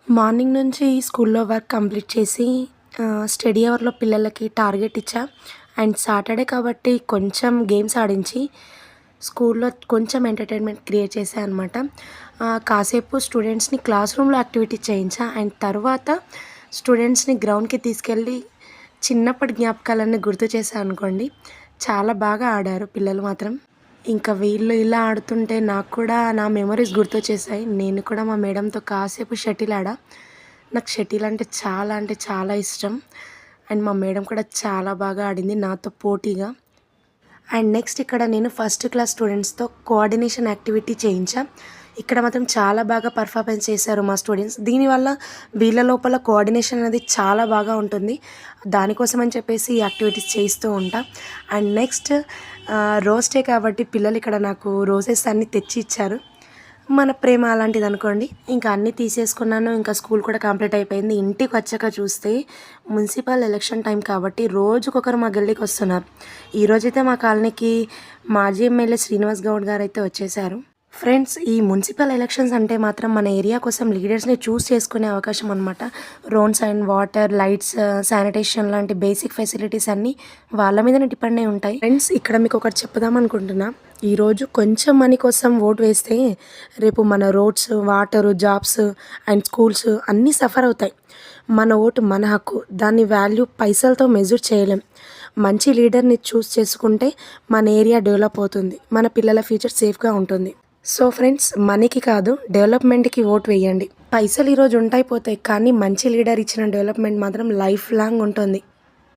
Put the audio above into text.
Morning నుంచి స్కూల్లో work complete చేసి స్టడీ అవర్లో పిల్లలకి టార్గెట్ ఇచ్చా. అండ్ సాటర్డే కాబట్టి కొంచెం గేమ్స్ ఆడించి స్కూల్లో కొంచెం ఎంటర్టైన్మెంట్ క్రియేట్ చేశా అనమాట. కాసేపు స్టూడెంట్స్ని క్లాస్ రూమ్లో యాక్టివిటీ చేయించా. అండ్ తర్వాత స్టూడెంట్స్ని గ్రౌండ్కి తీసుకెళ్ళి చిన్నప్పటి జ్ఞాపకాలన్నీ గుర్తు చేశా అనుకోండి. చాలా బాగా ఆడారు పిల్లలు మాత్రం. ఇంకా వీళ్ళు ఇలా ఆడుతుంటే నాకు కూడా నా మెమరీస్ గుర్తొచ్చేసాయి. నేను కూడా మా మేడంతో కాసేపు షటిల్ ఆడా. నాకు షటిల్ అంటే చాలా ఇష్టం. అండ్ మా మేడం కూడా చాలా బాగా ఆడింది నాతో పోటీగా. అండ్ నెక్స్ట్ ఇక్కడ నేను ఫస్ట్ క్లాస్ స్టూడెంట్స్తో కోఆర్డినేషన్ యాక్టివిటీ చేయించా. ఇక్కడ మాత్రం చాలా బాగా పర్ఫార్మెన్స్ చేశారు మా స్టూడెంట్స్. దీనివల్ల వీళ్ళ లోపల కోఆర్డినేషన్ అనేది చాలా బాగా ఉంటుంది. దానికోసం అని చెప్పేసి ఈ యాక్టివిటీస్ చేయిస్తూ ఉంటా. అండ్ నెక్స్ట్ రోజ్ డే కాబట్టి పిల్లలు ఇక్కడ నాకు రోజెస్ అన్నీ తెచ్చి ఇచ్చారు. మన ప్రేమ అలాంటిది అనుకోండి. ఇంకా అన్నీ తీసేసుకున్నాను. ఇంకా స్కూల్ కూడా కంప్లీట్ అయిపోయింది. ఇంటికి వచ్చాక చూస్తే మున్సిపల్ ఎలక్షన్ టైం కాబట్టి రోజుకొకరు మా గల్లీకి వస్తున్నారు. ఈరోజైతే మా కాలనీకి మాజీ ఎమ్మెల్యే శ్రీనివాస్ గౌడ్ గారు అయితే వచ్చేసారు. ఫ్రెండ్స్, ఈ మున్సిపల్ ఎలక్షన్స్ అంటే మాత్రం మన ఏరియా కోసం లీడర్స్ని చూస్ చేసుకునే అవకాశం అనమాట. Roads and water, lights, sanitation లాంటి బేసిక్ ఫెసిలిటీస్ అన్నీ వాళ్ళ మీదనే డిపెండ్ అయి ఉంటాయి. ఫ్రెండ్స్, ఇక్కడ మీకు ఒకటి చెప్దాం అనుకుంటున్నా. ఈరోజు కొంచెం మనీ కోసం ఓటు వేస్తే రేపు మన roads, water, jobs and schools అన్నీ సఫర్ అవుతాయి. మన ఓటు మన హక్కు. దాని వాల్యూ పైసలతో మెజర్ చేయలేం. మంచి లీడర్ని చూస్ చేసుకుంటే మన ఏరియా డెవలప్ అవుతుంది. మన పిల్లల ఫ్యూచర్ సేఫ్గా ఉంటుంది. సో ఫ్రెండ్స్, మనీకి కాదు డెవలప్మెంట్కి ఓటు వేయండి. పైసలు ఈరోజు ఉంటాయి పోతాయి, కానీ మంచి లీడర్ ఇచ్చిన డెవలప్మెంట్ మాత్రం లైఫ్ లాంగ్ ఉంటుంది.